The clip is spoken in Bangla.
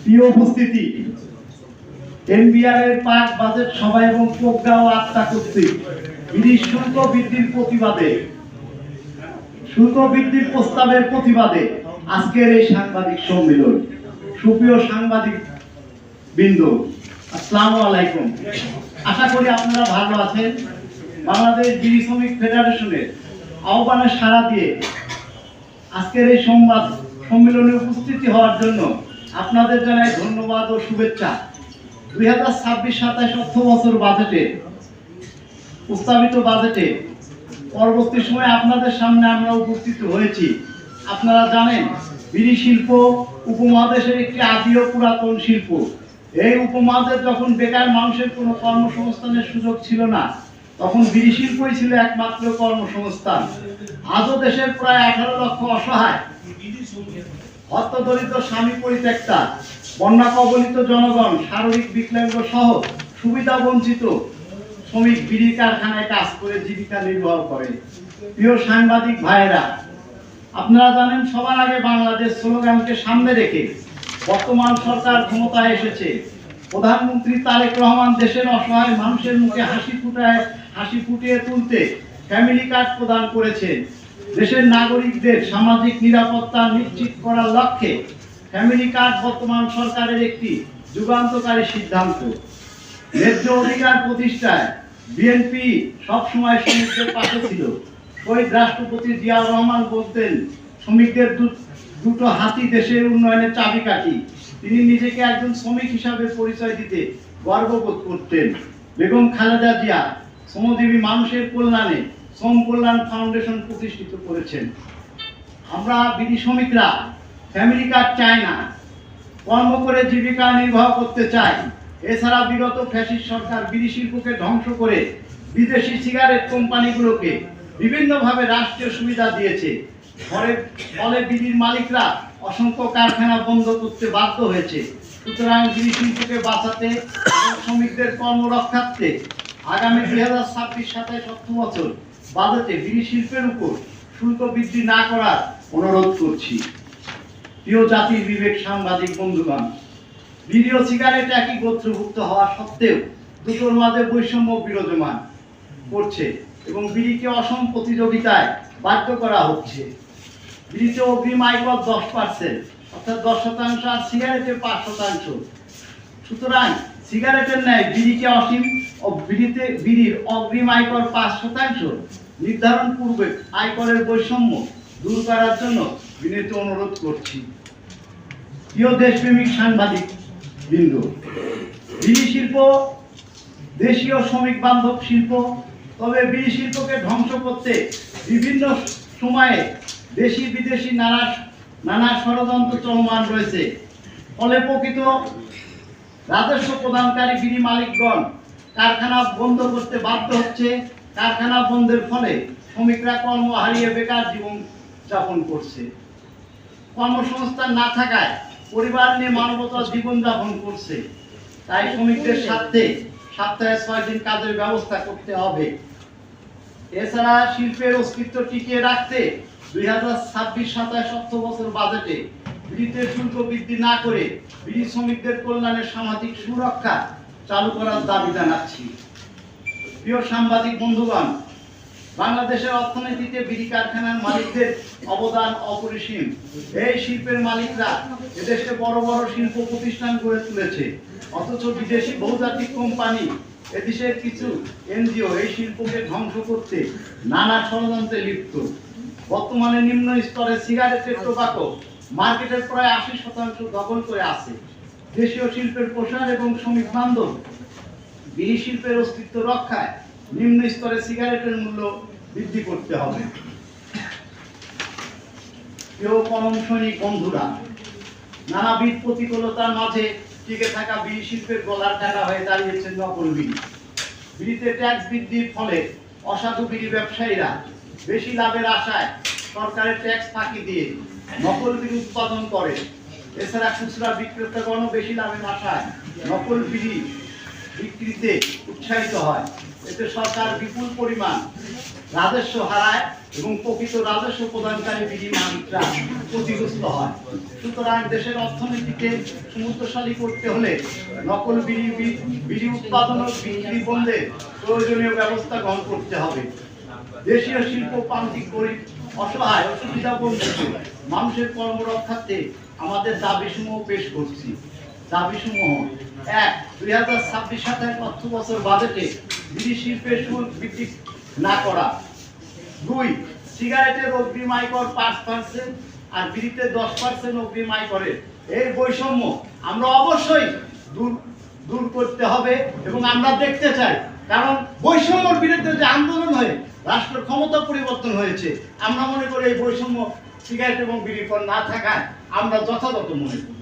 প্রিয় উপস্থিতি, এনবিআর এর পাক বাজেট সভা এবং প্রজ্ঞা ও আত্মা কর্তৃক বিধি শুল্ক বৃদ্ধির প্রস্তাবের প্রতিবাদে আজকের এই সাংবাদিক সম্মেলন। সুপ্রিয় সাংবাদিক বৃন্দ, আসসালামু আলাইকুম। আশা করি আপনারা ভালো আছেন। বাংলাদেশ বিড়ি শ্রমিক ফেডারেশনের আহ্বানে সাড়া দিয়ে আজকের এই সংবাদ সম্মেলনে উপস্থিত হওয়ার জন্য আপনাদের জানাই ধন্যবাদ ও শুভেচ্ছা। 2026-27 অর্থ বছর বাজেটে প্রস্তাবিত বাজেটে পরবর্তী সময়ে আপনাদের সামনে আমরা উপস্থিত হয়েছি। আপনারা জানেন, বিড়ি শিল্প উপমহাদেশের একটি আদি ও পুরাতন শিল্প। এই উপমহাদেশ যখন বেকার মানুষের কোনো কর্মসংস্থানের সুযোগ ছিল না, তখন বিড়ি শিল্পই ছিল একমাত্র কর্মসংস্থান। আজও দেশের প্রায় 18 লক্ষ অসহায়, হতদরিদ্র, স্বামী পরিত্যক্তা, বন্যা কবলিত জনগণ, শারীরিক বিকলাঙ্গ সহ সুবিধা বঞ্চিত শ্রমিক বিড়ি কারখানায় কাজ করে জীবিকা নির্বাহ করে। প্রিয় সাংবাদিক ভাইয়েরা, আপনারা জানেন, সবার আগে বাংলাদেশ স্লোগানকে সামনে রেখে বর্তমান সরকার ক্ষমতায় এসেছে। প্রধানমন্ত্রী তারেক রহমান দেশের অসহায় মানুষের মুখে হাসি ফুটিয়ে তুলতে ফ্যামিলি কার্ড প্রদান করেছেন। দেশের নাগরিকদের সামাজিক নিরাপত্তা নিশ্চিত করার লক্ষ্যে ফ্যামিলি কার্ড বর্তমান সরকারের একটি যুগান্তকারী সিদ্ধান্ত। ন্যায্য অধিকার প্রতিষ্ঠায় বিএনপি সবসময় শ্রমিকদের পাশে ছিল। শহীদ রাষ্ট্রপতি জিয়াউর রহমান বলতেন, শ্রমিকদের দুটো হাতি দেশের উন্নয়নের চাবিকাঠি। তিনি নিজেকে একজন শ্রমিক হিসাবে পরিচয় দিতে গর্ববোধ করতেন। বেগম খালেদা জিয়া শ্রমজীবী মানুষের কল্যাণে শ্রম কল্যাণ ফাউন্ডেশন প্রতিষ্ঠিত করেছেন। আমরা বিড়ি শ্রমিকরা ফ্যামিলি কার্ড চাই না, কর্ম করে জীবিকা নির্বাহ করতে চাই। এছাড়া বিগত ফ্যাসিস্ট সরকার বিড়ি শিল্পকে ধ্বংস করে বিদেশি সিগারেট কোম্পানিগুলোকে বিভিন্নভাবে রাষ্ট্রীয় সুবিধা দিয়েছে। ফলে বিড়ির মালিকরা অসংখ্য কারখানা বন্ধ করতে বাধ্য হয়েছে। সুতরাং বিড়ি শিল্পকে বাঁচাতে এবং শ্রমিকদের কর্মরক্ষার্থে আগামী 2026-27 অর্থ বছর বাজেটে বিড়ি শিল্পের উপর শুল্ক বৃদ্ধি না করার অনুরোধ করছি। প্রিয় জাতির বিবেক সাংবাদিক বন্ধুগণ, বিড়ি ও সিগারেট একই গোত্রভুক্ত হওয়া সত্ত্বেও দুটোর মাঝে বৈষম্য বিরাজমান করছে এবং বিড়িকে অসম প্রতিযোগিতায় বাধ্য করা হচ্ছে। বিড়িতে অগ্রিম আয়কর 10%, অর্থাৎ 10%, আর সিগারেটে 5%। সুতরাং সিগারেটের ন্যায় বিড়িকে অসীম ও বিড়ির অগ্রিম আয়কর 5% নির্ধারণ পূর্বে আয়করের বৈষম্য দূর করার জন্য বিনীত অনুরোধ করছি। প্রিয় দেশপ্রেমিক সাংবাদিক বৃন্দ, বিড়ি শিল্প দেশীয় শ্রমিক বান্ধব শিল্প। তবে বিড়ি শিল্পকে ধ্বংস করতে বিভিন্ন সময়ে দেশি বিদেশি নানা ষড়যন্ত্র চলমান রয়েছে। ফলে প্রকৃত রাজস্ব প্রদানকারী বিড়ি মালিকগণ কারখানা বন্ধ করতে বাধ্য হচ্ছে। কারখানা বন্ধের ফলে শ্রমিকরা কর্ম হারিয়ে বেকার জীবন যাপন করছে। কর্মসংস্থান না থাকায় পরিবার নিয়ে মানবতার জীবন যাপন করছে। তাই শ্রমিকদের স্বার্থে সপ্তাহে 6 দিন কাজের ব্যবস্থা করতে হবে। এছাড়া শিল্পের অস্তিত্ব টিকিয়ে রাখতে 2026-27 অর্থ বছর বাজেটে বিড়িতে শুল্ক বৃদ্ধি না করে বিড়ি শ্রমিকদের কল্যাণে সামাজিক সুরক্ষা চালু করার দাবি জানাচ্ছি। প্রিয় সাংবাদিক বন্ধুগণ, বাংলাদেশের অর্থনীতিতে বিড়ি কারখানার মালিকদের অবদান অপরিসীম। এই শিল্পের মালিকরা এদেশে বড় বড় শিল্প প্রতিষ্ঠান গড়ে তুলেছে, অথচ বিদেশি বহুজাতিক কোম্পানি, এদেশের কিছু এনজিও এই শিল্পকে ধ্বংস করতে নানা ষড়যন্ত্রে লিপ্ত। বর্তমানে নিম্ন স্তরে সিগারেটের টোবাকো মার্কেটের প্রায় 80% দখল করে আছে। দেশীয় শিল্পের প্রসার এবং শ্রমিক বান্ধব বিড়ি শিল্পের অস্তিত্ব রক্ষায় নিম্ন স্তরে সিগারেটের মূল্য বৃদ্ধি করতে হবে। প্রিয় কলম সৈনিক বন্ধুরা, নানাবিধ প্রতিকূলতার মাঝে টিকে থাকা বিড়ি শিল্পের গলার কাটা হয়ে দাঁড়িয়েছে নকল বিড়ি। বিড়িতে ট্যাক্স বৃদ্ধির ফলে অসাধু বিড়ি ব্যবসায়ীরা বেশি লাভের আশায় সরকারের ট্যাক্স ফাঁকি দিয়ে নকল বিড়ি উৎপাদন করে। এছাড়া খুচরা বিক্রেতাগণও বেশি লাভের আশায় নকল বিড়ি বিক্রিতে উৎসাহিত হয়। এতে সরকার বিপুল পরিমাণ রাজস্ব হারায় এবং প্রকৃত রাজস্ব প্রদানকারী বিড়ি মালিকরা ক্ষতিগ্রস্ত হয়। সুতরাং দেশের অর্থনীতিকে সমুদ্রশালী করতে হলে নকল বিড়ি উৎপাদন ও বিক্রি বন্ধে প্রয়োজনীয় ব্যবস্থা গ্রহণ করতে হবে। দেশীয় শিল্প প্রান্তিক গরিব অসহায় অসুবিধা বঞ্চিত মানুষের কর্মরক্ষার্থে আমাদের দাবিসমূহ পেশ করছি। দাবিসমূহ: ১. ২০২৬-২৭ অর্থ বছর বাজেটে বিড়ি শিল্পের শুল্ক বৃদ্ধি না করা। ২. সিগারেটের অগ্রিম আয়কর ৫% আর বিড়িতে 10% অগ্রিম আয়করের এই বৈষম্য আমরা অবশ্যই দূর করতে হবে এবং আমরা দেখতে চাই, কারণ বৈষম্যর বিরুদ্ধে যে আন্দোলন হয়ে রাষ্ট্রের ক্ষমতা পরিবর্তন হয়েছে, আমরা মনে করি এই বৈষম্য সিগারেট এবং বিড়ির পর না থাকায় আমরা যথাযথ মনে করি।